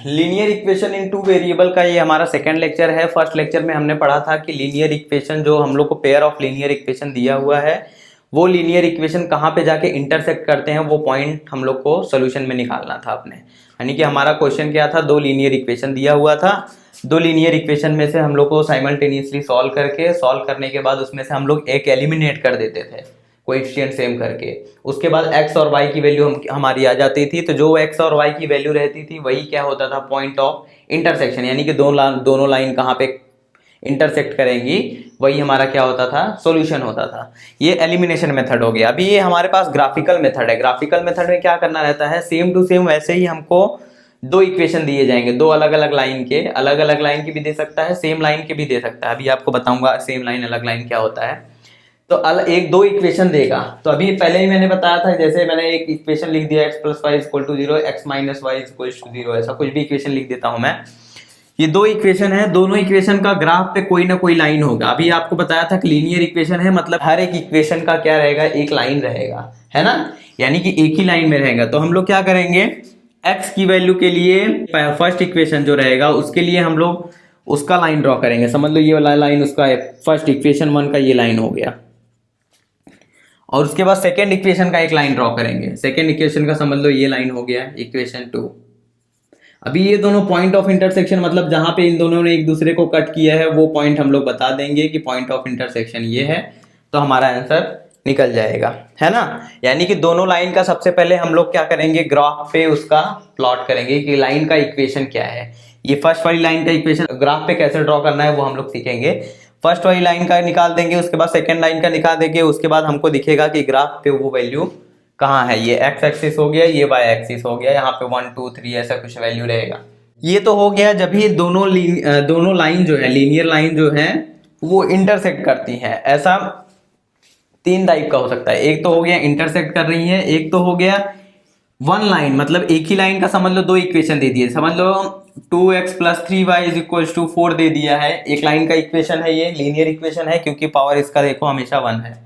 Linear equation in two variable का ये हमारा सेकंड लेक्चर है। फर्स्ट लेक्चर में हमने पढ़ा था कि लीनियर इक्वेशन जो हम लोग को पेयर ऑफ लीनियर इक्वेशन दिया हुआ है वो लीनियर इक्वेशन कहाँ पे जाके इंटरसेक्ट करते हैं वो पॉइंट हम लोग को सोल्यूशन में निकालना था अपने। यानी कि हमारा क्वेश्चन क्या था, दो लीनियर इक्वेशन दिया हुआ था, दो लीनियर इक्वेशन में से हम लोग को साइमल्टेनियसली सॉल्व करने के बाद उसमें से हम लोग एक एलिमिनेट कर देते थे कोएफिशिएंट सेम करके। उसके बाद x और y की वैल्यू हमारी आ जाती थी, तो जो x और y की वैल्यू रहती थी वही क्या होता था, पॉइंट ऑफ इंटरसेक्शन, यानी कि दोनों लाइन कहाँ पे इंटरसेक्ट करेंगी वही हमारा क्या होता था, सॉल्यूशन होता था। ये एलिमिनेशन मेथड हो गया। अभी ये हमारे पास ग्राफिकल मेथड है। ग्राफिकल मेथड में क्या करना रहता है, सेम टू सेम वैसे ही हमको दो इक्वेशन दिए जाएंगे, दो अलग अलग लाइन की भी दे सकता है, सेम लाइन के भी दे सकता है। अभी आपको बताऊंगा सेम लाइन अलग लाइन क्या होता है। तो एक दो इक्वेशन देगा, तो अभी पहले ही मैंने बताया था, जैसे मैंने एक इक्वेशन लिख दिया x + y = 0, x - y = 0, ऐसा कुछ भी इक्वेशन लिख देता हूं मैं। ये दो इक्वेशन है, दोनों इक्वेशन का ग्राफ पे कोई ना कोई लाइन होगा। अभी आपको बताया था कि लीनियर इक्वेशन है, मतलब हर एक इक्वेशन का क्या रहेगा, एक लाइन रहेगा, है ना, यानी कि एक ही लाइन में रहेगा। तो हम लोग क्या करेंगे, x की वैल्यू के लिए फर्स्ट इक्वेशन जो रहेगा उसके लिए हम लोग उसका लाइन ड्रॉ करेंगे। समझ लो ये वाला लाइन उसका फर्स्ट इक्वेशन 1 का ये लाइन हो गया, और उसके बाद सेकेंड इक्वेशन का एक लाइन ड्रॉ करेंगे। सेकेंड इक्वेशन का समझ लो ये लाइन हो गया इक्वेशन 2। अभी ये दोनों पॉइंट ऑफ इंटरसेक्शन, मतलब जहां पे इन दोनों ने एक दूसरे को कट किया है वो पॉइंट हम लोग बता देंगे कि पॉइंट ऑफ इंटरसेक्शन ये है, तो हमारा आंसर निकल जाएगा, है ना। यानी कि दोनों लाइन का सबसे पहले हम लोग क्या करेंगे, ग्राफ पे उसका प्लॉट करेंगे कि लाइन का इक्वेशन क्या है। ये फर्स्ट वाली लाइन का इक्वेशन ग्राफ पे कैसे ड्रॉ करना है वो हम लोग सीखेंगे। फर्स्ट वाली लाइन का निकाल देंगे, उसके बाद सेकेंड लाइन का निकाल देंगे, उसके बाद हमको दिखेगा कि ग्राफ पे वो वैल्यू कहाँ है। ये x एक्सिस हो गया, ये y एक्सिस हो गया, यहाँ पे 1 2 3 ऐसा कुछ वैल्यू रहेगा। ये तो हो गया जब ये दोनों लाइन जो है, लीनियर लाइन जो है वो इंटरसेक्ट करती है। ऐसा तीन टाइप का हो सकता है, एक तो हो गया इंटरसेक्ट कर रही है, एक तो हो गया वन लाइन, मतलब एक ही लाइन का समझ लो दो इक्वेशन दे दिए। समझ लो 2x + 3y = 4 दे दिया है, एक लाइन का इक्वेशन है, ये लीनियर इक्वेशन है क्योंकि पावर इसका देखो हमेशा 1 है।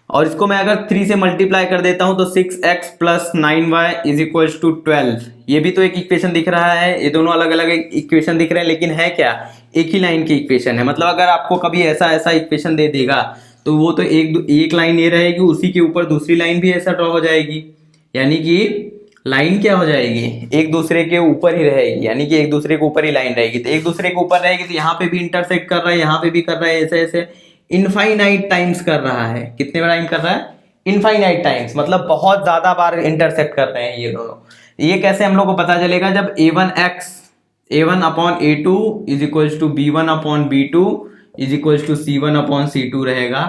और इसको मैं अगर 3 से मल्टीप्लाई कर देता हूं तो 6x + 9y = 12। ये भी तो एक इक्वेशन दिख रहा है, ये दोनों अलग अलग इक्वेशन दिख रहे हैं लेकिन है क्या, एक ही लाइन की इक्वेशन है। मतलब अगर आपको कभी ऐसा इक्वेशन दे देगा तो वो तो एक लाइन ये रहेगी, उसी के ऊपर दूसरी लाइन भी ऐसा ड्रॉ हो जाएगी, यानी कि लाइन क्या हो जाएगी, एक दूसरे के ऊपर ही रहेगी, यानी कि एक दूसरे के ऊपर ही लाइन रहेगी। तो एक दूसरे के ऊपर रहेगी तो यहाँ पे भी इंटरसेक्ट कर रहा है, यहाँ पे भी कर रहा है, ऐसे ऐसे इनफाइनाइट टाइम्स कर रहा है। कितने टाइम कर रहा है, इनफाइनाइट टाइम्स, मतलब बहुत ज्यादा बार इंटरसेक्ट कर रहे हैं ये दोनों। ये कैसे हम लोग को पता चलेगा, जब a1/a2 = b1/b2 = c1/c2 रहेगा,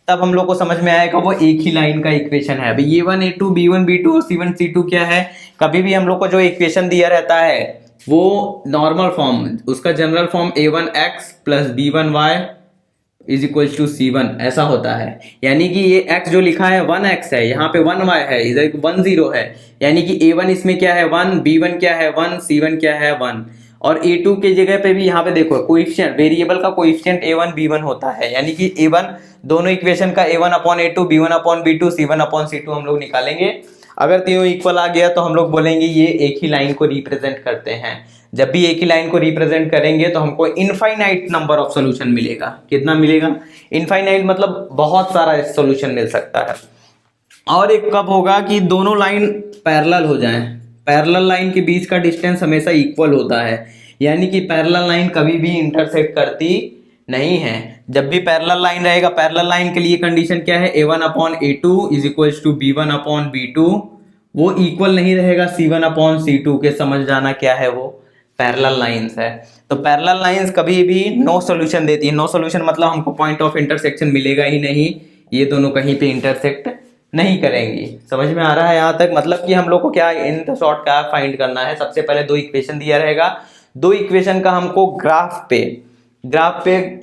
तब हम लोग को समझ में आएगा वो एक ही लाइन का इक्वेशन है। अभी a1 a2 b1 b2 और c1 c2 क्या है, कभी भी हम लोग को जो इक्वेशन दिया रहता है वो नॉर्मल फॉर्म, उसका general form a1x + b1y = c1 ऐसा होता है। यानी कि ये x जो लिखा है 1x है, यहाँ पे 1y है, इधर 1 0 है, यानी कि a1 इसमें क्या है 1, b1 क्या है 1, c1 क्या है 1। और a2 की जगह पे भी यहाँ पे देखो कोएफिशिएंट, वेरिएबल का कोएफिशिएंट a1 b1 होता है, यानी कि a1 दोनों इक्वेशन का a1/a2 b1/b2 c1/c2 हम लोग निकालेंगे। अगर तीनों इक्वल आ गया तो हम लोग बोलेंगे ये एक ही लाइन को रिप्रेजेंट करते हैं। जब भी एक ही लाइन को रिप्रेजेंट करेंगे तो हमको इनफाइनाइट नंबर ऑफ सॉल्यूशन मिलेगा। कितना मिलेगा, इनफाइनाइट, मतलब बहुत सारा सॉल्यूशन मिल सकता है। और एक कब होगा कि दोनों लाइन पैरेलल हो जाएं। पैरेलल लाइन के बीच का डिस्टेंस हमेशा इक्वल होता है, यानी कि पैरेलल लाइन कभी भी इंटरसेक्ट करती नहीं है। जब भी पैरेलल लाइन रहेगा, पैरेलल लाइन के लिए कंडीशन क्या है, a1/a2 = b1/b2, वो इक्वल नहीं रहेगा c1/c2 के। समझ जाना क्या है, वो पैरेलल लाइंस है। तो पैरेलल लाइंस कभी भी नो सॉल्यूशन देती है। नो सॉल्यूशन मतलब हमको पॉइंट ऑफ इंटरसेक्शन मिलेगा ही नहीं, ये दोनों कहीं पे इंटरसेक्ट नहीं करेंगी। समझ में आ रहा है यहाँ तक, मतलब कि हम लोग को क्या इन द शॉर्ट क्या फाइंड करना है। सबसे पहले दो इक्वेशन दिया रहेगा, दो इक्वेशन का हमको ग्राफ पे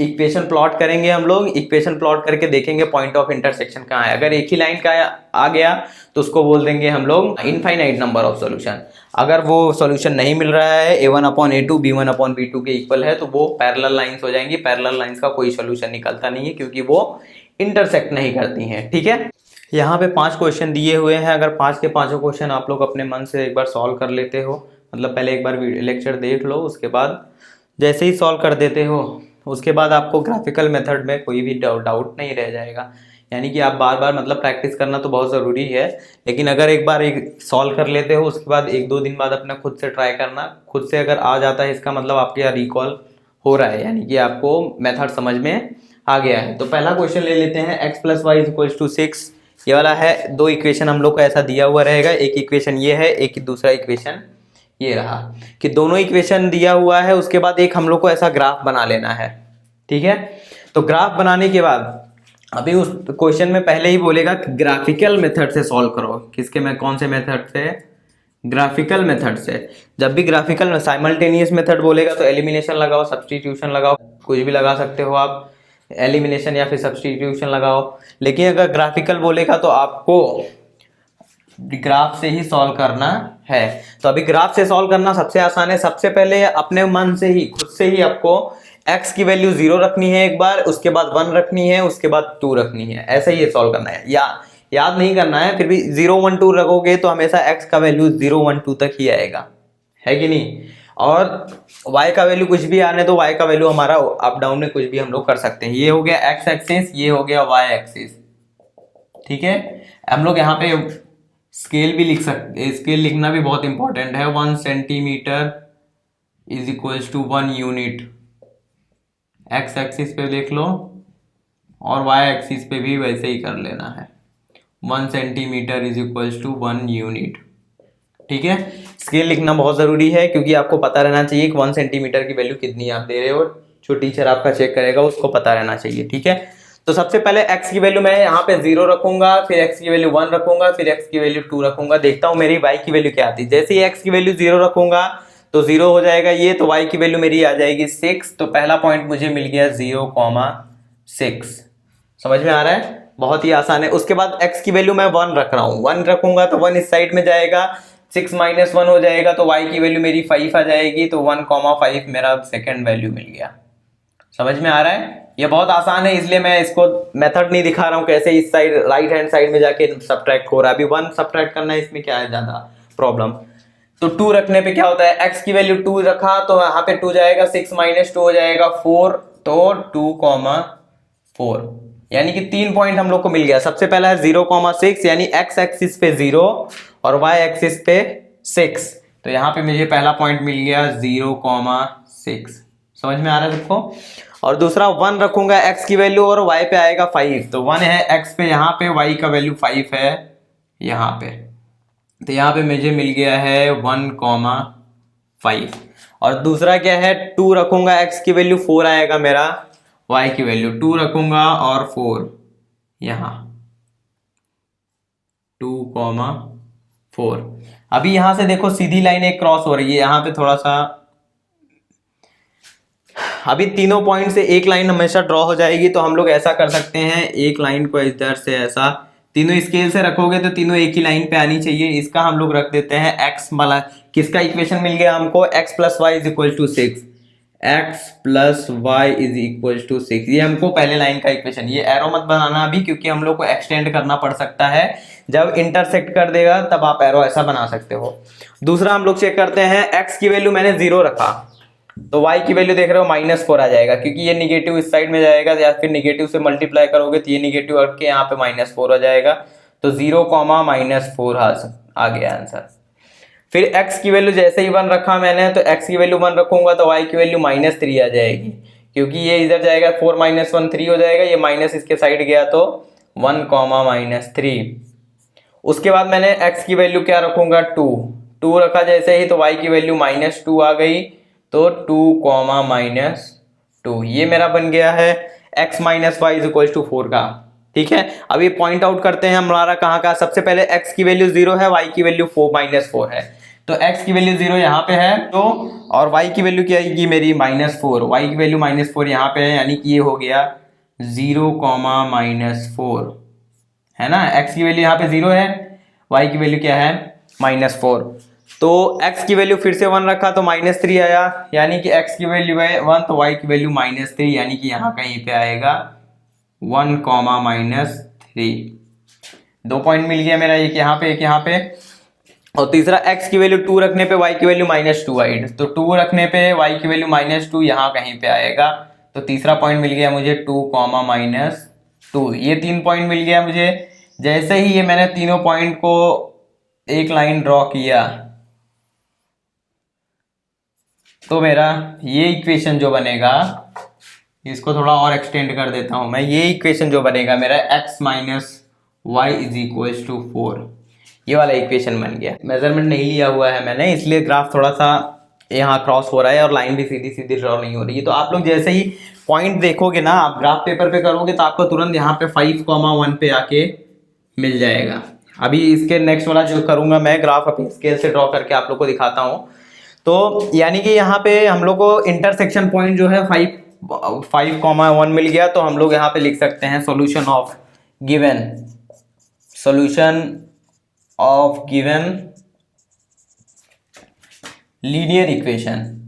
इक्वेशन प्लॉट करेंगे। हम लोग इक्वेशन प्लॉट करके देखेंगे पॉइंट ऑफ इंटरसेक्शन कहाँ है। अगर एक ही लाइन का आ गया तो उसको बोल देंगे हम लोग इनफाइनाइट नंबर ऑफ सॉल्यूशन। अगर वो सॉल्यूशन नहीं मिल रहा है, a1/a2 b1/b2 के इक्वल है, तो वो पैरेलल लाइंस हो जाएंगी। पैरेलल लाइंस का कोई सॉल्यूशन निकलता नहीं है क्योंकि वो इंटरसेक्ट नहीं करती हैं। ठीक है, यहाँ पे 5 क्वेश्चन दिए हुए हैं। अगर 5 के 5 क्वेश्चन आप लोग अपने मन से एक बार सॉल्व कर लेते हो मतलब पहले एक बार लेक्चर देख लो, उसके बाद जैसे ही सॉल्व कर देते हो उसके बाद आपको ग्राफिकल मेथड में कोई भी डाउट नहीं रह जाएगा। यानी कि आप बार बार मतलब प्रैक्टिस करना तो बहुत ज़रूरी है, लेकिन अगर एक बार एक सॉल्व कर लेते हो उसके बाद 1-2 दिन बाद अपना खुद से ट्राई करना, खुद से अगर आ जाता है इसका मतलब आपके यहाँ रिकॉल हो रहा है, यानी कि आपको मेथड समझ में आ गया है। तो पहला क्वेश्चन ले लेते हैं, x + y = 6। ये वाला है, दो इक्वेशन हम लोग को ऐसा दिया हुआ रहेगा, एक इक्वेशन ये है, एक दूसरा इक्वेशन ये रहा, कि दोनों इक्वेशन दिया हुआ है। उसके बाद एक हम लोग को ऐसा ग्राफ बना लेना है, ठीक है। तो ग्राफ बनाने के बाद अभी उस क्वेश्चन में पहले ही बोलेगा कि ग्राफिकल मेथड से सॉल्व करो। किसके में, कौन से मेथड से? ग्राफिकल मेथड से। जब भी ग्राफिकल साइमल्टेनियस मेथड बोलेगा तो एलिमिनेशन लगाओ, सब्स्टिट्यूशन लगाओ, कुछ भी लगा सकते हो आप, एलिमिनेशन या फिर सब्स्टिट्यूशन लगाओ। लेकिन अगर ग्राफिकल बोलेगा तो आपको ग्राफ से ही सॉल्व करना है। तो अभी ग्राफ से सॉल्व करना सबसे आसान है। सबसे पहले अपने मन से ही, खुद से ही आपको x की वैल्यू 0 रखनी है एक बार, उसके बाद 1 रखनी है, उसके बाद 2 रखनी है। ऐसे ही सॉल्व करना है, याद नहीं करना है। फिर भी 0 1 2 रखोगे तो हमेशा x का वैल्यू 0 1 2 तक ही आएगा, है कि नहीं। और y का वैल्यू कुछ भी आने तो y का वैल्यू हमारा अप डाउन में कुछ भी हम लोग कर सकते हैं। ये हो गया x एक्सिस, ये हो गया y एक्सिस, ठीक है। हम लोग यहाँ पे स्केल भी लिख सकते, स्केल लिखना भी बहुत इंपॉर्टेंट है। 1 सेंटीमीटर = 1 यूनिट, एक्स एक्सिस पे देख लो, और वाई एक्सिस पे भी वैसे ही कर लेना है। 1 सेंटीमीटर = 1 यूनिट, ठीक है। स्केल लिखना बहुत ज़रूरी है क्योंकि आपको पता रहना चाहिए कि 1 सेंटीमीटर की वैल्यू कितनी आप दे रहे हो। जो टीचर आपका चेक करेगा उसको पता रहना चाहिए, ठीक है। तो सबसे पहले x की वैल्यू मैं यहाँ पे 0 रखूंगा, फिर x की वैल्यू 1 रखूंगा, फिर x की वैल्यू 2 रखूंगा। देखता हूँ मेरी y की वैल्यू क्या आती है। जैसे ही x की वैल्यू 0 रखूंगा तो 0 हो जाएगा ये, तो y की वैल्यू मेरी आ जाएगी 6। तो पहला पॉइंट मुझे मिल गया 0,6। समझ में आ रहा है, बहुत ही आसान है। उसके बाद x की वैल्यू मैं 1 रख रहा हूँ, 1 रखूंगा तो 1 इस साइड में जाएगा, 6 - 1 हो जाएगा, तो y की वैल्यू मेरी 5 आ जाएगी। तो 1,5 मेरा सेकेंड वैल्यू मिल गया। समझ में आ रहा है, ये बहुत आसान है, इसलिए मैं इसको मेथड नहीं दिखा रहा हूँ कैसे इस साइड राइट हैंड साइड में जाके सब्ट्रैक्ट हो रहा है। अभी 1 सब्ट्रैक्ट करना है, इसमें क्या है ज्यादा प्रॉब्लम। तो 2 रखने पे क्या होता है, x की वैल्यू 2 रखा तो यहाँ पे 2 जाएगा, 6 - 2 हो जाएगा 4, तो 2,4, यानी कि 3 पॉइंट हम लोग को मिल गया। सबसे पहला है 0,6, यानी x एक्सिस पे 0 और y एक्सिस पे 6। तो यहाँ पे मुझे पहला पॉइंट मिल गया 0,6। समझ में आ रहा है सबको। और दूसरा 1 रखूंगा x की वैल्यू और y पे आएगा 5। तो 1 है x पे, यहाँ पे y का वैल्यू 5 है यहाँ पे, तो यहाँ पे मुझे मिल गया है 1,5। और दूसरा क्या है, 2 रखूंगा x की वैल्यू 4 आएगा मेरा, y की वैल्यू 2 रखूंगा और 4 यहाँ 2,4। अभी यहां से देखो सीधी लाइन एक क्रॉस हो रही है, यहाँ पे थोड़ा सा, अभी तीनों पॉइंट से एक लाइन हमेशा ड्रॉ हो जाएगी। तो हम लोग ऐसा कर सकते हैं, एक लाइन को इधर से ऐसा, तीनों स्केल से रखोगे तो तीनों एक ही लाइन पे आनी चाहिए। इसका हम लोग रख देते हैं x वाला, किसका इक्वेशन मिल गया हमको, x + y = 6, x + y = 6। ये हमको पहले लाइन का इक्वेशन, ये एरो मत बनाना अभी क्योंकि हम लोग को एक्सटेंड करना पड़ सकता है। जब इंटरसेक्ट कर देगा तब आप एरो ऐसा बना सकते हो। दूसरा हम लोग चेक करते हैं, x की वैल्यू मैंने 0 रखा तो y की वैल्यू देख रहे हो -4 आ जाएगा, क्योंकि ये निगेटिव इस साइड में जाएगा, या फिर निगेटिव से मल्टीप्लाई करोगे तो ये निगेटिव हट के यहाँ पे -4 हो जाएगा। तो 0,-4 आ गया आंसर। फिर x की वैल्यू जैसे ही 1 रखा मैंने, तो x की वैल्यू 1 रखूंगा तो y की वैल्यू -3 आ जाएगी, क्योंकि ये इधर जाएगा 4 - 1 3 हो जाएगा, ये माइनस इसके साइड गया तो 1,-3। उसके बाद मैंने x की वैल्यू क्या रखूंगा, 2 रखा जैसे ही, तो y की वैल्यू -2 आ गई, तो 2,-2 ये मेरा बन गया है x - y = 4 का, ठीक है। अभी पॉइंट आउट करते हैं हमारा कहाँ का। सबसे पहले x की वैल्यू 0 है, y की वैल्यू -4 है, तो x की वैल्यू 0 यहाँ पे है, तो और y की वैल्यू क्या आएगी मेरी -4, y की वैल्यू -4 यहाँ पे है, यानी कि ये हो गया 0,-4 है ना। x की वैल्यू यहाँ पे 0 है, y की वैल्यू क्या है -4। तो x की वैल्यू फिर से 1 रखा तो -3 आया, यानी कि x की वैल्यू है 1 तो y की वैल्यू -3, यानी कि यहाँ कहीं पे आएगा 1,-3। 2 पॉइंट मिल गया मेरा, एक यहाँ पे एक यहाँ पे। और तीसरा x की वैल्यू 2 रखने पे y की वैल्यू -2 आई, तो 2 रखने पे y की वैल्यू -2 यहाँ कहीं पे आएगा। तो तीसरा पॉइंट मिल गया मुझे 2, -2, ये 3 पॉइंट मिल गया मुझे। जैसे ही ये मैंने तीनों पॉइंट को एक लाइन ड्रॉ किया तो मेरा ये इक्वेशन जो बनेगा, इसको थोड़ा और एक्सटेंड कर देता हूं मैं, ये इक्वेशन जो बनेगा मेरा x - y = 4, ये वाला इक्वेशन बन गया। मेजरमेंट नहीं लिया हुआ है मैंने, इसलिए ग्राफ थोड़ा सा यहाँ क्रॉस हो रहा है और लाइन भी सीधी सीधी ड्रॉ नहीं हो रही है। तो आप लोग जैसे ही पॉइंट देखोगे ना, आप ग्राफ पेपर पे करोगे तो आपको तुरंत यहाँ पे 5,1 पे आके मिल जाएगा। अभी इसके नेक्स्ट वाला जो करूंगा मैं ग्राफ अपनी स्केल से ड्रॉ करके आप लोग को दिखाता हूँ। तो यानी कि यहाँ पे हम लोग को इंटरसेक्शन पॉइंट जो है 5,1 मिल गया। तो हम लोग यहाँ पे लिख सकते हैं solution of given linear equation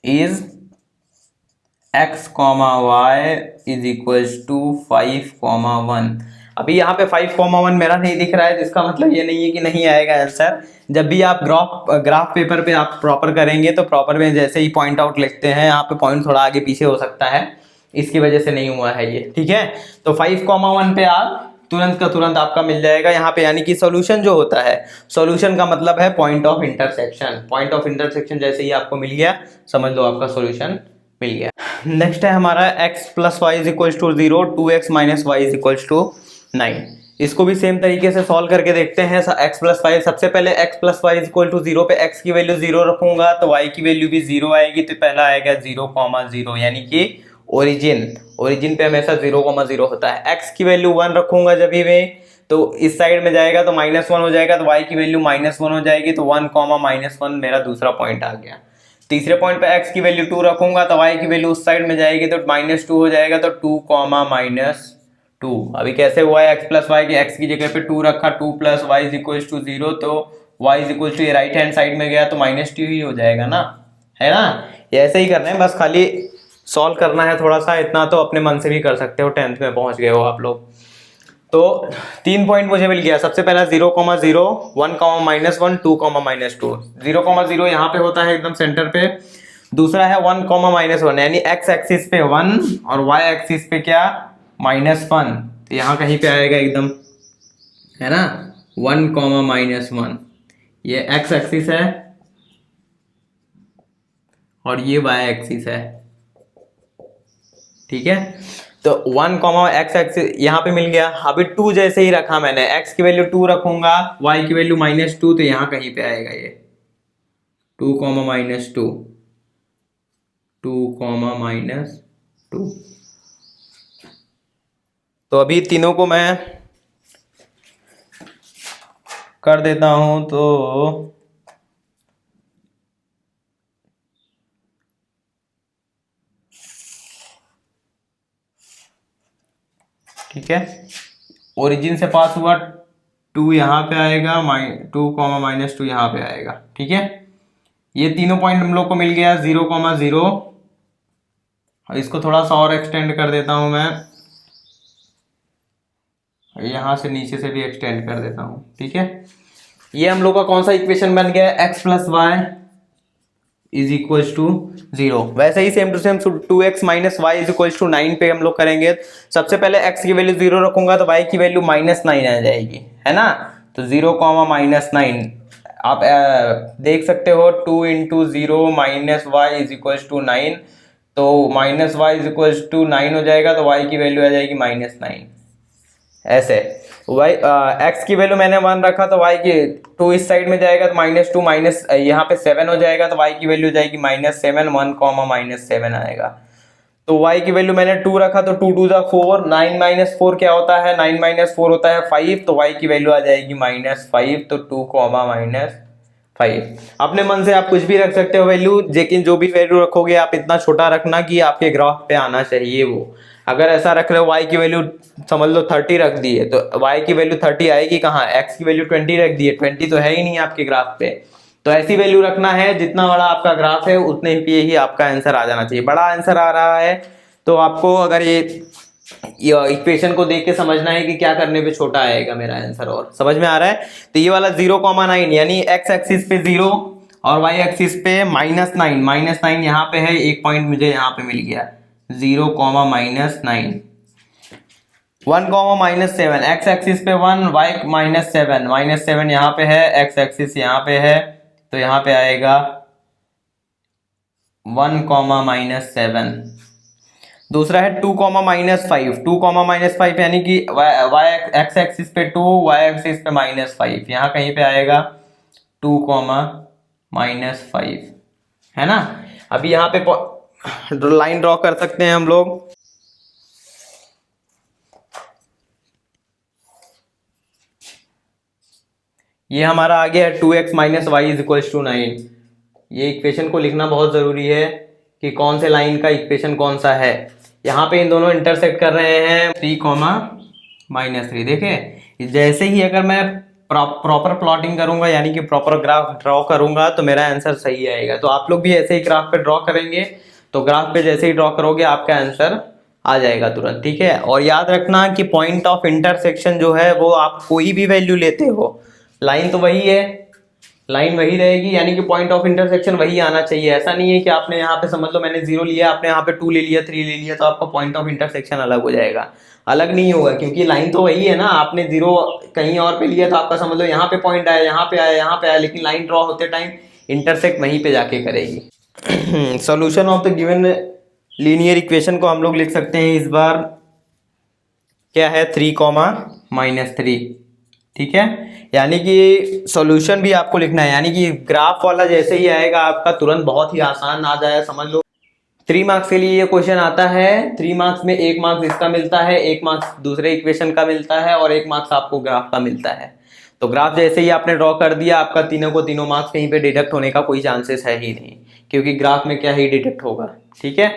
is x, y = 5,1। अभी यहाँ पे 5,1 मेरा नहीं दिख रहा है, जिसका मतलब ये नहीं है कि नहीं आएगा आंसर। जब भी आप ग्राफ पेपर पे आप प्रॉपर करेंगे तो प्रॉपर में जैसे ही पॉइंट आउट लिखते हैं, यहाँ पे पॉइंट थोड़ा आगे पीछे हो सकता है, इसकी वजह से नहीं हुआ है ये, ठीक है। तो 5,1 पे आप तुरंत का तुरंत आपका मिल जाएगा यहाँ पे। यानी कि सॉल्यूशन जो होता है, सॉल्यूशन का मतलब है point of intersection. Point of intersection जैसे ही आपको मिल गया, समझ लो आपका सॉल्यूशन मिल गया। नेक्स्ट है हमारा x + y = 0, 2x - y = 9। इसको भी सेम तरीके से सॉल्व करके देखते हैं। x + y, सबसे पहले x + y = 0 पे x की वैल्यू 0 रखूंगा तो y की वैल्यू भी 0 आएगी। तो पहला आएगा 0,0, यानी कि ओरिजिन पे हमेशा 0,0 होता है। x की वैल्यू 1 रखूंगा जब भी मैं, तो इस साइड में जाएगा तो -1 हो जाएगा, तो y की वैल्यू -1 हो जाएगी। तो 1, -1 मेरा दूसरा पॉइंट आ गया। तीसरे पॉइंट पे x की वैल्यू 2 रखूंगा तो y की वैल्यू उस साइड में जाएगी, तो -2 हो जाएगा। तो 2, -2। अभी कैसे हुआ है, x + y की x की जगह पे 2 रखा, 2 + y = 0, तो y = ये राइट हैंड साइड में गया तो -2 ही हो जाएगा ना, है ना। ये ऐसे ही करना है, बस खाली सॉल्व करना है थोड़ा सा। इतना तो अपने मन से भी कर सकते हो, 10th में पहुंच गए हो आप लोग। तो 3 पॉइंट मुझे मिल गया। सबसे पहला 0,0, 1, -1, 2, -2। 0,0 यहाँ पे होता है एकदम सेंटर पे। दूसरा है 1, -1, यानी x एक्सिस पे 1 और y एक्सिस पे क्या, -1। तो यहाँ कहीं पे आएगा एकदम, है ना, 1, -1। ये x एक्सिस है और ये y एक्सिस है, ठीक है। तो 1, x एक्सिस यहाँ पे मिल गया। अभी 2 जैसे ही रखा मैंने, x की वैल्यू 2 रखूंगा, y की वैल्यू -2, तो यहाँ कहीं पे आएगा ये 2, -2, 2, -2। तो अभी तीनों को मैं कर देता हूं तो ठीक है। ओरिजिन से पास हुआ 2 यहाँ पे आएगा, 2, -2 यहाँ पे आएगा, ठीक है। ये तीनों पॉइंट हम लोग को मिल गया 0,0। इसको थोड़ा सा और एक्सटेंड कर देता हूं मैं, यहां से नीचे से भी एक्सटेंड कर देता हूं, ठीक है। ये हम लोग का कौन सा इक्वेशन बन गया, x + y = 0। वैसे ही same to same 2x - y = 9 पे हम लोग करेंगे। सबसे पहले x की वैल्यू 0 रखूंगा तो y की वैल्यू -9 आ जाएगी, है ना। तो 0, -9 आप देख सकते हो, 2 × 0 - y = 9। तो -y = 9 हो जाएगा, तो y की वैल्यू आ जाएगी -9। ऐसे y x की वैल्यू मैंने 1 रखा तो y की 2 इस साइड में जाएगा तो -2 यहाँ पे 7 हो जाएगा, तो y की वैल्यू जाएगी -7, 1, -7 आएगा। तो y की वैल्यू मैंने 2 रखा तो 2, 2 = 4, 9 - 4 क्या होता है, 9 - 4 होता है 5, तो y की वैल्यू आ जाएगी -5। तो 2, -5। अपने मन से आप कुछ भी रख सकते हो वैल्यू, लेकिन जो भी वैल्यू रखोगे आप इतना छोटा रखना कि आपके ग्राफ पे आना चाहिए वो। अगर ऐसा रख रहे हो y की वैल्यू समझ लो 30 रख दी है, तो y की वैल्यू 30 आएगी कहाँ, x की वैल्यू 20 रख दी है, 20 तो है ही नहीं आपके ग्राफ पे। तो ऐसी वैल्यू रखना है, जितना बड़ा आपका ग्राफ है उतने पे ही आपका आंसर आ जाना चाहिए। बड़ा आंसर आ रहा है तो आपको, अगर ये ये इक्वेशन को देख के समझना है कि क्या करने पे छोटा आएगा मेरा आंसर, और समझ में आ रहा है। तो ये वाला 0,9 यानी एक्स एक्सिस पे 0 और वाई एक्सिस पे -9, -9 यहाँ पे है, एक पॉइंट मुझे यहाँ पे मिल गया 0, -9, 1, -7 एक्स एक्सिस पे 1, वाई -7 यहाँ पे है, एक्स एक्सिस यहाँ पे है, तो यहाँ पे आएगा 1, -7। दूसरा है 2, -5, 2, -5 यानी कि वाई एक्स एक्सिस पे 2, वाई एक्सिस पे -5, यहाँ कहीं पे आएगा 2, -5, है ना। अभी यहाँ पे लाइन ड्रॉ कर सकते हैं हम लोग। ये हमारा आ गया है 2x - y = 9। ये इक्वेशन को लिखना बहुत ज़रूरी है कि कौन से लाइन का इक्वेशन कौन सा है। यहाँ पे इन दोनों इंटरसेक्ट कर रहे हैं 3, -3। देखे जैसे ही अगर मैं प्रॉपर प्लॉटिंग करूंगा यानी कि प्रॉपर ग्राफ ड्रॉ करूंगा तो मेरा आंसर सही आएगा। तो आप लोग भी ऐसे ही ग्राफ पे ड्रॉ करेंगे, तो ग्राफ पे जैसे ही ड्रॉ करोगे आपका आंसर आ जाएगा तुरंत, ठीक है। और याद रखना कि पॉइंट ऑफ इंटरसेक्शन जो है वो आप कोई भी वैल्यू लेते हो, लाइन तो वही है, लाइन वही रहेगी, यानी कि पॉइंट ऑफ इंटरसेक्शन वही आना चाहिए। ऐसा नहीं है कि आपने यहाँ पे समझ लो मैंने 0 लिया, आपने यहाँ पे 2 ले लिया, 3 ले लिया, तो आपका पॉइंट ऑफ इंटरसेक्शन अलग हो जाएगा। अलग नहीं होगा, क्योंकि लाइन तो वही है ना। आपने 0 कहीं और पे लिया तो आपका समझ लो यहाँ पे पॉइंट आया, यहाँ पे आया, यहाँ पे आया, लेकिन लाइन ड्रॉ होते टाइम इंटरसेक्ट वहीं पे जाके करेगी। Solution of the given linear equation को हम लोग लिख सकते हैं इस बार, क्या है 3, -3, ठीक है। यानी कि सॉल्यूशन भी आपको लिखना है, यानी कि ग्राफ वाला जैसे ही आएगा आपका तुरंत बहुत ही आसान आ जाए, समझ लो। 3 मार्क्स के लिए ये क्वेश्चन आता है। 3 मार्क्स में 1 मार्क्स इसका मिलता है, 1 मार्क्स दूसरे इक्वेशन का मिलता है, और 1 मार्क्स आपको ग्राफ का मिलता है। तो ग्राफ जैसे ही आपने ड्रॉ कर दिया, आपका तीनों को तीनों मार्क्स कहीं पे डिडक्ट होने का कोई चांसेस है ही नहीं, क्योंकि ग्राफ में क्या ही डिडक्ट होगा, ठीक है।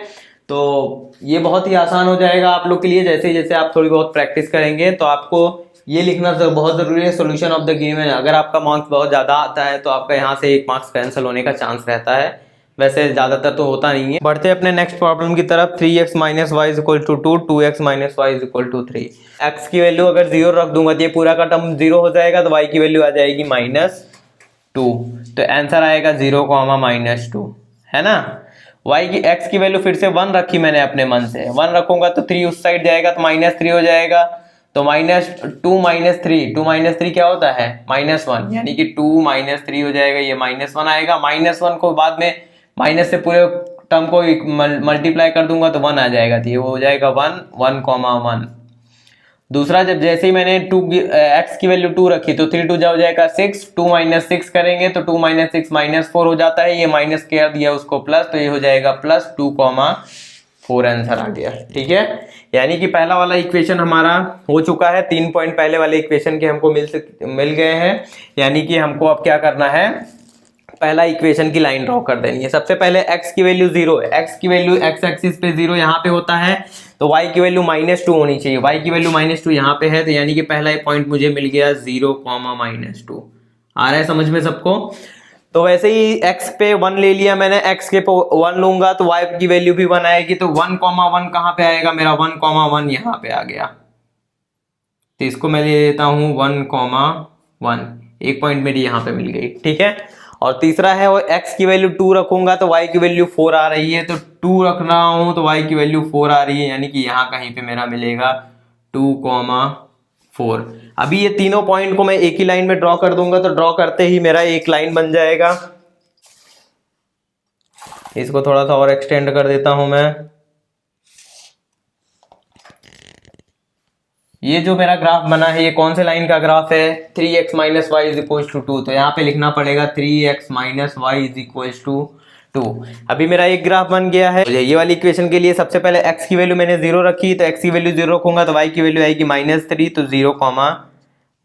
तो ये बहुत ही आसान हो जाएगा आप लोग के लिए, जैसे जैसे आप थोड़ी बहुत प्रैक्टिस करेंगे। तो आपको ये लिखना बहुत जरूरी है, सॉल्यूशन ऑफ द गिवन। अगर आपका मार्क्स बहुत ज़्यादा आता है तो आपका यहाँ से 1 मार्क्स कैंसिल होने का चांस रहता है, वैसे ज़्यादातर तो होता नहीं है। बढ़ते अपने नेक्स्ट प्रॉब्लम की तरफ। 3x - y = 2, 2x - y = 3। x की वैल्यू अगर 0 रख दूंगा तो ये पूरा का टर्म 0 हो जाएगा, तो y की वैल्यू आ जाएगी -2, तो आंसर आएगा 0, -2, है ना। y की x की वैल्यू फिर से 1 रखी मैंने अपने मन से, 1 रखूंगा तो 3 उस साइड जाएगा तो -3 हो जाएगा, तो -2 - 3 क्या होता है -1, यानी कि 2 - 3 हो जाएगा, ये -1 आएगा। -1 को बाद में माइनस से पूरे टर्म को मल्टीप्लाई कर दूंगा तो 1 आ जाएगा, तो ये हो जाएगा 1, 1, 1। दूसरा, जब जैसे ही मैंने x की वैल्यू 2 रखी तो 3 2 हो जाएगा 6, 2 - 6 करेंगे तो 2 - 6 -4 हो जाता है, ये माइनस कर दिया उसको प्लस, तो ये हो जाएगा +2, 4 आंसर आ गया, ठीक है। यानी कि पहला वाला इक्वेशन हमारा हो चुका है, 3 पॉइंट पहले वाले इक्वेशन के हमको मिल गए हैं। यानी कि हमको अब क्या करना है, पहला इक्वेशन की लाइन ड्रॉ कर देनी है। सबसे पहले x की वैल्यू 0 है, x की वैल्यू x एक्सिस पे 0 यहाँ पे होता है, तो y की वैल्यू -2 होनी चाहिए, y की वैल्यू -2 यहाँ पे है, तो यानी कि पहला पॉइंट मुझे मिल गया 0, -2। आ रहा है समझ में सबको। तो वैसे ही x पे 1 ले लिया मैंने, x के पे 1 लूंगा तो y की वैल्यू भी 1 आएगी, तो 1, 1 कहाँ पे आएगा मेरा, 1, 1 यहाँ पे आ गया, तो इसको मैं ले लेता हूँ 1, 1, एक पॉइंट मेरी यहाँ पे मिल गई, ठीक है। और तीसरा है वो x की वैल्यू 2 रखूंगा तो y की वैल्यू 4 आ रही है, तो 2 रख रहा हूं तो y की वैल्यू 4 आ रही है, यानी कि यहाँ कहीं पे मेरा मिलेगा 2, 4। अभी ये तीनों पॉइंट को मैं एक ही लाइन में ड्रॉ कर दूंगा, तो ड्रॉ करते ही मेरा एक लाइन बन जाएगा। इसको थोड़ा सा और एक्सटेंड कर देता हूं मैं। ये जो मेरा ग्राफ बना है ये कौन से लाइन का ग्राफ है, 3x - y = 2, तो यहाँ पे लिखना पड़ेगा 3x - y = 2। अभी मेरा एक ग्राफ बन गया है। ये वाली इक्वेशन के लिए सबसे पहले x की वैल्यू मैंने 0 रखी, तो x की वैल्यू 0 रखूंगा तो y की वैल्यू आएगी -3, तो 0,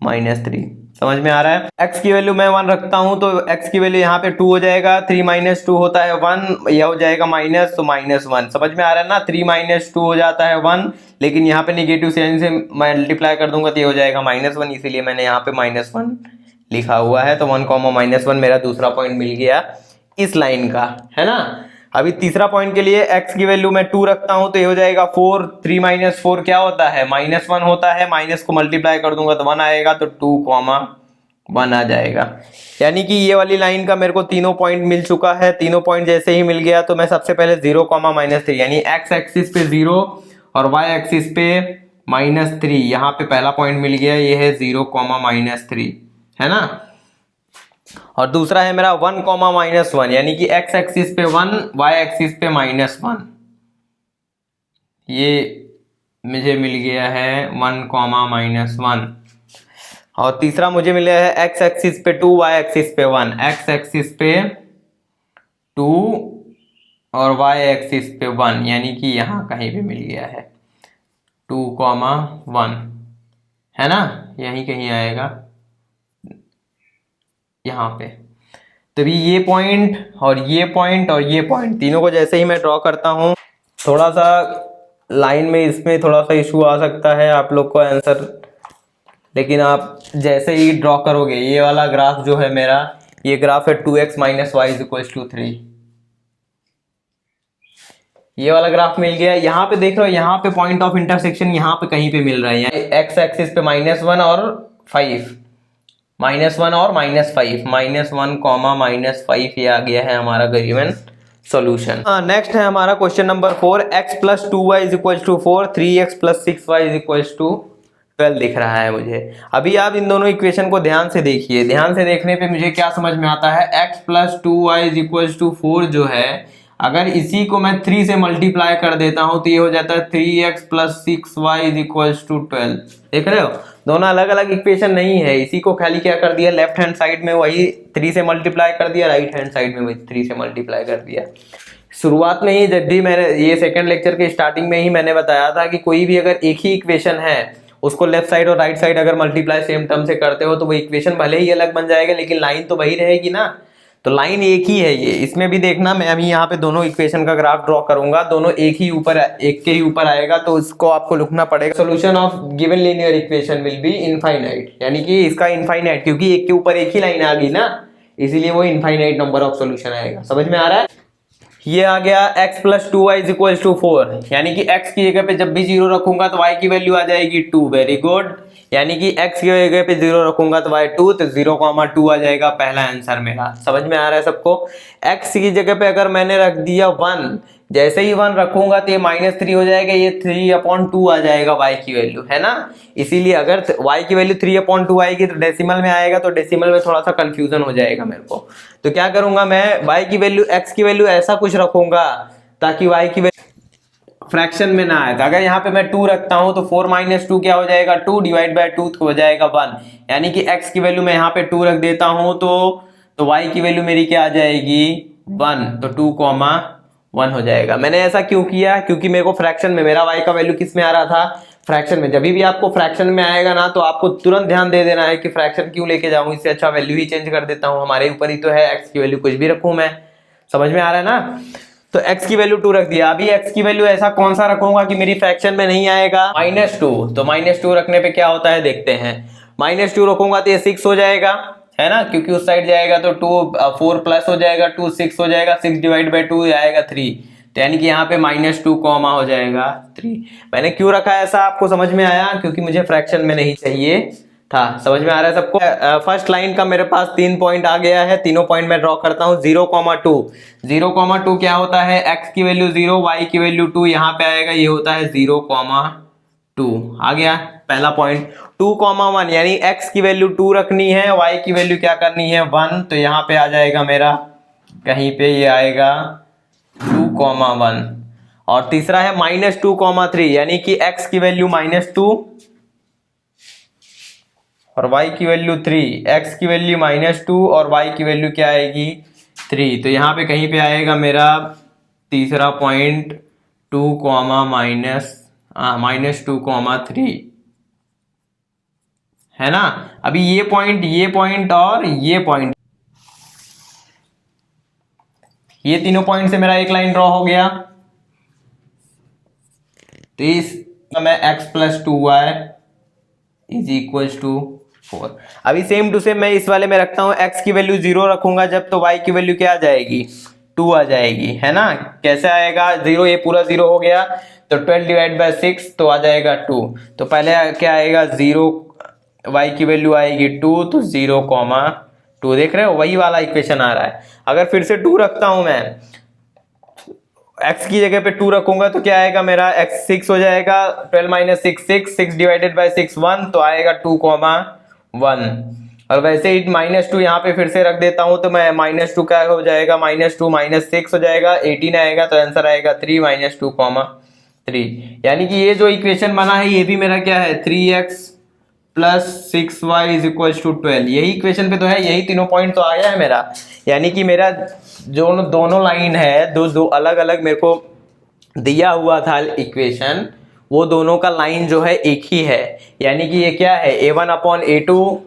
-3। समझ में आ रहा है। x की वैल्यू मैं 1 रखता हूं तो x की वैल्यू यहाँ पे 2 हो जाएगा, 3 - 2 होता है 1, यह हो जाएगा माइनस, तो -1। समझ में आ रहा है ना, 3 - 2 हो जाता है 1, लेकिन यहाँ पे निगेटिव साइन से मल्टीप्लाई कर दूंगा तो ये हो जाएगा -1, इसीलिए मैंने यहाँ पे -1 लिखा हुआ है। तो 1, -1 मेरा दूसरा पॉइंट मिल गया इस लाइन का, है ना। अभी तीसरा पॉइंट के लिए x की वैल्यू मैं 2 रखता हूं तो ये हो जाएगा 4, 3 माइनस 4 क्या होता है, -1 होता है, माइनस को मल्टीप्लाई कर दूंगा तो 1 आएगा, तो 2, 1 आ जाएगा। यानी कि ये वाली लाइन का मेरे को तीनों पॉइंट मिल चुका है। तीनों पॉइंट जैसे ही मिल गया तो मैं सबसे पहले 0, -3 यानी x एक्सिस पे 0 और y एक्सिस पे -3, यहाँ पे पहला पॉइंट मिल गया, ये है 0, -3, है ना। और दूसरा है मेरा 1, -1 यानी कि x एक्सिस पे 1, y एक्सिस पे -1, ये मुझे मिल गया है 1, -1। और तीसरा मुझे मिला है x एक्सिस पे 2, y एक्सिस पे 1, x एक्सिस पे 2 और y एक्सिस पे 1 यानी कि यहाँ कहीं भी मिल गया है 2, 1, है ना, यहीं कहीं आएगा यहाँ पे। तभी ये पॉइंट और ये पॉइंट और ये पॉइंट तीनों को जैसे ही मैं ड्रॉ करता हूँ, थोड़ा सा लाइन में इसमें थोड़ा सा इशू आ सकता है आप लोग को आंसर, लेकिन आप जैसे ही ड्रॉ करोगे, ये वाला ग्राफ जो है मेरा, ये ग्राफ है 2x - y = 3, ये वाला ग्राफ मिल गया। यहाँ पे देख रहे हो, यहाँ पे पॉइंट ऑफ इंटरसेक्शन यहाँ पे कहीं पे मिल रहा है, एक्स एक्सिस पे -1 और 5, -1 और -5, -1, -5 ये आ गया है हमारा गिवन सॉल्यूशन। नेक्स्ट है हमारा question number 4, x + 2y = 4, 3x + 6y = 12 दिख रहा है मुझे। अभी आप इन दोनों इक्वेशन को ध्यान से देखिए, ध्यान से देखने पे मुझे क्या समझ में आता है, x + 2y = 4 जो है, अगर इसी को मैं 3 से मल्टीप्लाई कर देता हूं तो ये हो जाता है 3x + 6y = 12। देख रहे हो, दोनों अलग अलग इक्वेशन नहीं है, इसी को खाली क्या कर दिया, लेफ्ट हैंड साइड में वही 3 से मल्टीप्लाई कर दिया, राइट हैंड साइड में वही 3 से मल्टीप्लाई कर दिया। शुरुआत में ही जब भी मैंने ये सेकंड लेक्चर के स्टार्टिंग में ही मैंने बताया था कि कोई भी अगर एक ही इक्वेशन है, उसको लेफ्ट साइड और राइट साइड अगर मल्टीप्लाई सेम टर्म से करते हो तो वो इक्वेशन भले ही अलग बन जाएगा लेकिन लाइन तो वही रहेगी ना। तो लाइन एक ही है ये, इसमें भी देखना, मैं अभी यहाँ पे दोनों इक्वेशन का ग्राफ ड्रॉ करूंगा, दोनों एक के ही ऊपर आएगा, तो इसको आपको लिखना पड़ेगा, solution of given linear equation will be infinite, यानी कि इसका इनफाइनाइट, क्योंकि एक के ऊपर एक ही लाइन आ गई ना, इसीलिए वो इनफाइनाइट नंबर ऑफ सॉल्यूशन आएगा। समझ में आ रहा है। ये आ गया x + 2y = 4, यानी कि x की जगह पे जब भी 0 रखूंगा तो y की वैल्यू आ जाएगी 2। वेरी गुड, यानी कि x की जगह पे 0 रखूंगा तो y 2, तो 0, 2 आ जाएगा पहला आंसर मेरा। समझ में आ रहा है सबको। x की जगह पे अगर मैंने रख दिया 1, जैसे ही 1 रखूंगा तो ये -3 हो जाएगा, ये 3/2 आ जाएगा y की वैल्यू, है ना। इसीलिए अगर y की वैल्यू 3/2 आएगी तो डेसिमल में आएगा, तो डेसिमल में थोड़ा सा कंफ्यूजन हो जाएगा मेरे को। तो क्या करूंगा मैं, y की वैल्यू, x की वैल्यू ऐसा कुछ रखूंगा ताकि y की वैल्यू फ्रैक्शन में ना आए। तो अगर यहाँ पे मैं 2 रखता हूं तो 4 - 2 क्या हो जाएगा, 2 / 2 हो जाएगा 1, यानी कि x की वैल्यू मैं यहाँ पे 2 रख देता हूं तो y की वैल्यू मेरी क्या आ जाएगी 1, तो 2, 1 हो जाएगा। मैंने ऐसा क्यों किया, क्योंकि मेरे को फ्रैक्शन में मेरा y का वैल्यू किस में आ रहा था, फ्रैक्शन में। जब भी आपको फ्रैक्शन में आएगा ना तो आपको तुरंत ध्यान दे देना है कि फ्रैक्शन क्यों लेके जाऊं, इससे अच्छा वैल्यू ही चेंज कर देता हूं, हमारे ऊपर ही तो है, x की वैल्यू कुछ भी रखूं मैं। समझ में आ रहा है ना। तो x की वैल्यू 2 रख दिया। अभी x की वैल्यू ऐसा कौन सा रखूंगा कि मेरी फ्रैक्शन में नहीं आएगा, -2। तो -2 रखने पे क्या होता है देखते हैं, -2 रखूंगा तो ये 6 हो जाएगा, है ना, क्योंकि उस साइड जाएगा तो 4 प्लस हो जाएगा 2, 6 हो जाएगा, 6 / 2 आएगा 3, तो यानी कि यहाँ पे -2, हो जाएगा 3। मैंने क्यों रखा है ऐसा, आपको समझ में आया, क्योंकि मुझे फ्रैक्शन में नहीं चाहिए था। समझ में आ रहा है सबको। फर्स्ट लाइन का मेरे पास 3 पॉइंट आ गया है, तीनों पॉइंट मैं ड्रॉ करता हूँ। 0, 2, 0, 2 क्या होता है, x की वैल्यू 0, y की वैल्यू 2, यहाँ पे आएगा, ये होता है 0, 2 आ गया पहला पॉइंट। 2, 1 यानी x की वैल्यू 2 रखनी है, y की वैल्यू क्या करनी है 1, तो यहाँ पे आ जाएगा मेरा, कहीं पे ये आएगा 2, 1। और तीसरा है -2, 3 यानी कि x की वैल्यू -2 और y की वैल्यू 3, x की वैल्यू -2 और y की वैल्यू क्या आएगी 3, तो यहाँ पे कहीं पे आएगा मेरा तीसरा पॉइंट 2, -2, 3, है ना। अभी ये पॉइंट और ये पॉइंट, ये तीनों पॉइंट से मेरा एक लाइन ड्रॉ हो गया, तो इस मैं x + 2y = 4। अभी सेम टू सेम मैं इस वाले में रखता हूं, x की वैल्यू 0 रखूंगा जब, तो y की वैल्यू क्या आ जाएगी 2 आ जाएगी, है ना। कैसे आएगा, 0 ये पूरा 0 हो गया तो 12 डिवाइड बाय 6 तो आ जाएगा 2। तो पहले क्या आएगा 0, y की वैल्यू आएगी 2 तो 0,2 देख रहे हो, वही वाला इक्वेशन आ रहा है। अगर फिर से 2 रखता हूं मैं, x की जगह पे 2 रखूंगा तो क्या आएगा मेरा, x 6 हो जाएगा, 12 माइनस 6 6, 6 डिवाइडेड बाय 6 1 तो आएगा 2,1। और वैसे ही -2 यहाँ पे फिर से रख देता हूँ तो मैं -2 क्या हो जाएगा, -2 -6 हो जाएगा, 18 आएगा तो आंसर आएगा 3 -2,3। यानी कि ये जो इक्वेशन बना है ये भी मेरा क्या है, 3x plus 6y is equal to 12। यही इक्वेशन पे तो है, यही तीनों पॉइंट तो आ गया है मेरा। यानी कि मेरा जो दोनों लाइन है, दो अलग अलग मेरे को दिया हुआ था इक्वेशन, वो दोनों का लाइन जो है एक ही है। यानी कि ये क्या है, a1/a2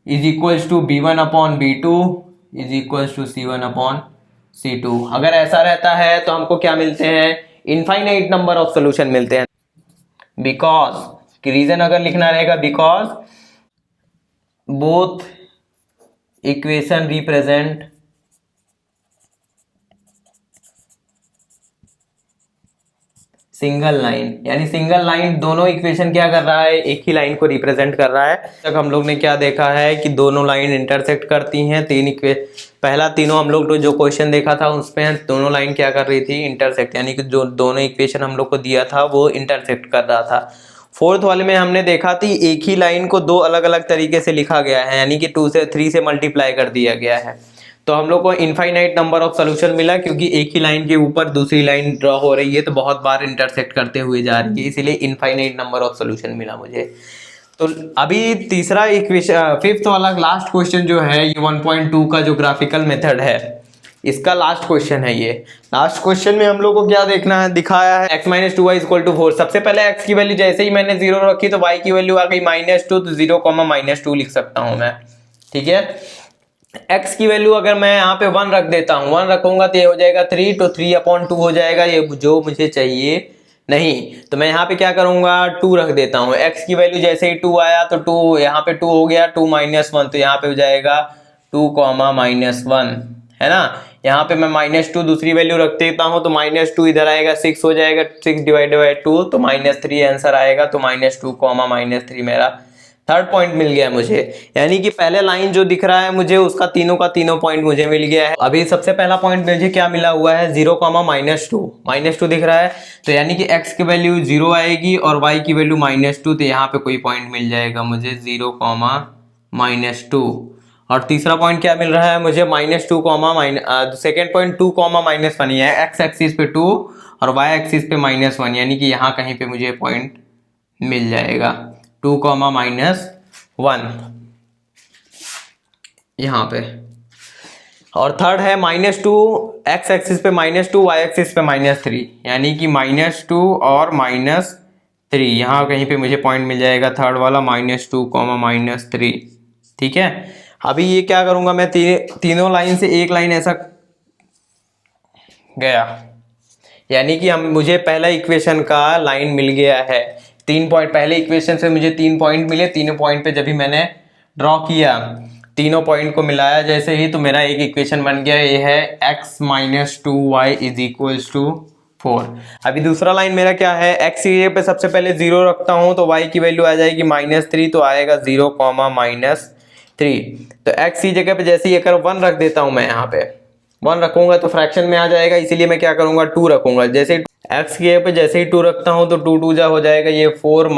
is equal to b1/b2 is equal to c1/c2। अगर ऐसा रहता है तो हमको क्या मिलते हैं, इनफाइनाइट नंबर ऑफ सोल्यूशन मिलते हैं। बिकॉज रीजन अगर लिखना रहेगा, because both equation represent single line. यानी सिंगल लाइन दोनों इक्वेशन क्या कर रहा है, एक ही लाइन को रिप्रेजेंट कर रहा है। तक हम लोग ने क्या देखा है कि दोनों लाइन इंटरसेक्ट करती हैं। पहला तीनों हम लोग जो क्वेश्चन देखा था उसमें दोनों लाइन क्या कर रही थी, इंटरसेक्ट। यानी कि जो दोनों इक्वेशन हम लोग को दिया था वो इंटरसेक्ट कर रहा था। फोर्थ वाले में हमने देखा थी एक ही लाइन को दो अलग अलग तरीके से लिखा गया है, यानी कि 2 से 3 से मल्टीप्लाई कर दिया गया है। तो हम लोग को इनफाइनाइट नंबर ऑफ सोल्यूशन मिला, क्योंकि एक ही लाइन के ऊपर दूसरी लाइन ड्रॉ हो रही है तो बहुत बार इंटरसेक्ट करते हुए जा रही है, इसीलिए इनफाइनाइट नंबर ऑफ सोल्यूशन मिला मुझे। तो अभी तीसरा इक्वेशन, फिफ्थ वाला लास्ट क्वेश्चन जो है, ये 1.2 का जो ग्राफिकल मेथड है, इसका लास्ट क्वेश्चन है। ये लास्ट क्वेश्चन में हम लोग को क्या देखना है, दिखाया है x - 2y = 4। सबसे पहले x की वैल्यू जैसे ही मैंने 0 रखी तो y की वैल्यू आ गई -2, तो 0, -2 लिख सकता हूं मैं, ठीक है। x की वैल्यू अगर मैं यहाँ पे 1 रख देता हूँ, 1 रखूंगा तो ये हो जाएगा 3, तो 3/2 हो जाएगा, ये जो मुझे चाहिए नहीं। तो मैं यहाँ पे क्या करूंगा, 2 रख देता हूँ। x की वैल्यू जैसे ही 2 आया तो 2 यहाँ पे 2 हो गया, 2 - 1 तो यहाँ पे हो जाएगा 2, -1, है ना। यहाँ पे मैं -2 दूसरी वैल्यू रख देता हूँ तो -2 इधर आएगा, 6 हो जाएगा, 6 डिवाइडेड बाय 2 तो -3 आंसर आएगा। तो -2, -3 मेरा थर्ड पॉइंट मिल गया मुझे। यानी कि पहले लाइन जो दिख रहा है मुझे, उसका तीनों का तीनों पॉइंट मुझे मिल गया है। अभी सबसे पहला पॉइंट मुझे क्या मिला हुआ है, 0, -2 दिख रहा है, तो यानी कि x की वैल्यू 0 आएगी और y की वैल्यू -2, तो यहाँ पे कोई पॉइंट मिल जाएगा मुझे 0, -2। और तीसरा पॉइंट क्या मिल रहा है मुझे, -2, सेकेंड पॉइंट 2, -1 है, x एक्सिस पे 2 और y एक्सिस पे -1, यानी कि यहाँ कहीं पे मुझे पॉइंट मिल जाएगा 2, -1 यहाँ पे। और थर्ड है -2, x एक्सिस पे -2, y एक्सिस पे -3, यानी कि -2 और -3, यहाँ कहीं पे मुझे पॉइंट मिल जाएगा थर्ड वाला -2, -3, ठीक है। अभी ये क्या करूंगा मैं, तीनों लाइन से एक लाइन ऐसा गया, यानी कि मुझे पहला इक्वेशन का लाइन मिल गया है। 3 पॉइंट पहले इक्वेशन से मुझे 3 पॉइंट मिले, तीनों पॉइंट पे जब भी मैंने ड्रॉ किया, तीनों पॉइंट को मिलाया जैसे ही, तो मेरा एक इक्वेशन बन गया। ये है x - 2y = 4। अभी दूसरा लाइन मेरा क्या है, x की पे सबसे पहले 0 रखता हूं तो y की वैल्यू आ जाएगी -3, तो आएगा 0, -3। तो x की जगह पे जैसे ही अगर 1 रख देता हूं मैं, यहाँ पे 1 रखूंगा तो फ्रैक्शन में आ जाएगा, इसीलिए मैं क्या करूंगा 2 रखूंगा। जैसे x की जगह पे जैसे ही 2 रखता हूं तो 2 2 हो जाएगा, ये 4 -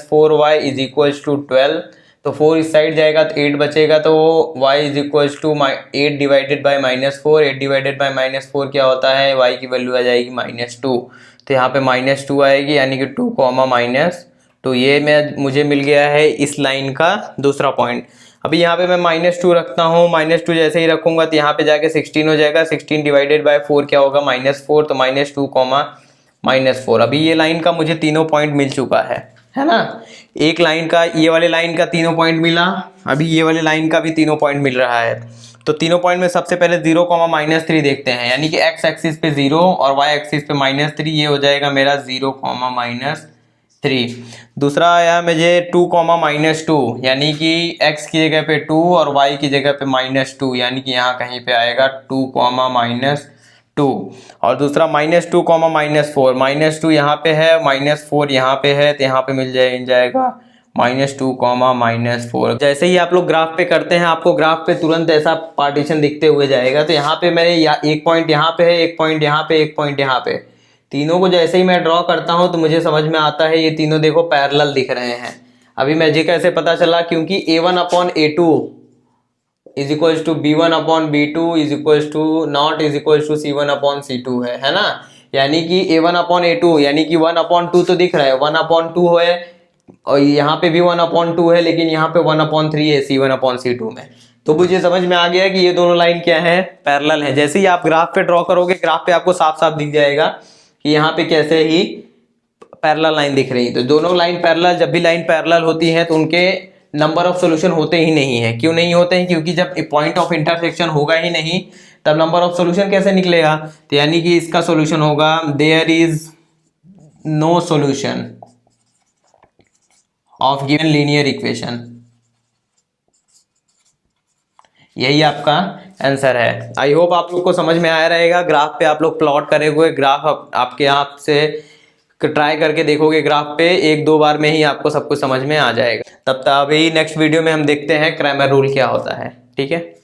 4y = 12। तो 4 इस साइड जाएगा तो 8 बचेगा, तो y = 8 divided by -4, 8 divided by -4 क्या होता है, y की वैल्यू आ जाएगी -2, तो यहाँ पे -2 आएगी, यानी कि 2, -2। ये मुझे मिल गया है इस लाइन का दूसरा पॉइंट। अभी यहाँ पे मैं -2 रखता हूँ, -2 जैसे ही रखूंगा तो यहाँ पे जाके 16 हो जाएगा, 16 डिवाइडेड बाय 4 क्या होगा, -4, तो -2, -4। अभी ये लाइन का मुझे तीनों पॉइंट मिल चुका है ना। एक लाइन का, ये वाले लाइन का तीनों पॉइंट मिला, अभी ये वाले लाइन का भी तीनों पॉइंट मिल रहा है। तो तीनों पॉइंट में सबसे पहले 0, -3 देखते हैं, यानी कि x एक्सिस पे 0 और y एक्सिस पे -3, ये हो जाएगा मेरा 0, 3। दूसरा आया मुझे 2, -2 यानी कि x की जगह पे 2 और y की जगह पे -2 यानी कि यहाँ कहीं पे आएगा 2, -2। और दूसरा -2, -4 यहाँ पे है, -4 यहाँ पे है, तो यहाँ पे मिल जाएगा -2, -4। जैसे ही आप लोग ग्राफ पे करते हैं आपको ग्राफ पे तुरंत ऐसा पार्टीशन दिखते हुए जाएगा। तो यहाँ पे मेरे एक पॉइंट यहाँ पे है, एक पॉइंट यहाँ पे, एक पॉइंट यहाँ पे, तीनों को जैसे ही मैं ड्रॉ करता हूँ तो मुझे समझ में आता है ये तीनों देखो पैरेलल दिख रहे हैं। अभी मुझे कैसे पता चला, क्योंकि A1/A2 is equals to B1/B2 is equals to not is equals to C1/C2 है ना। यानी कि A1/A2 यानी कि 1/2 तो दिख रहा है, 1/2 है, और यहाँ पे भी 1/2 है, लेकिन यहाँ पे 1/3 है C1/C2 में। तो मुझे समझ में आ गया कि ये दोनों लाइन क्या है, पैरेलल है। जैसे ही आप ग्राफ पे ड्रॉ करोगे ग्राफ पे आपको साफ साफ दिख जाएगा कि यहाँ पे कैसे ही पैरेलल लाइन दिख रही है। तो दोनों लाइन पैरेलल, जब भी लाइन पैरेलल होती है तो उनके नंबर ऑफ सॉल्यूशन होते ही नहीं है। क्यों नहीं होते हैं? क्योंकि जब पॉइंट ऑफ इंटरसेक्शन होगा ही नहीं तब नंबर ऑफ सॉल्यूशन कैसे निकलेगा। तो यानी कि इसका सॉल्यूशन होगा there is no solution of given linear equation. यही आपका आंसर है। आई होप आप लोग को समझ में आया रहेगा। ग्राफ पे आप लोग प्लॉट करे हुए ग्राफ आपके हाथ से ट्राई करके देखोगे ग्राफ पे, 1-2 बार में ही आपको सब कुछ समझ में आ जाएगा। तब तक अभी नेक्स्ट वीडियो में हम देखते हैं क्रैमर रूल क्या होता है। ठीक है।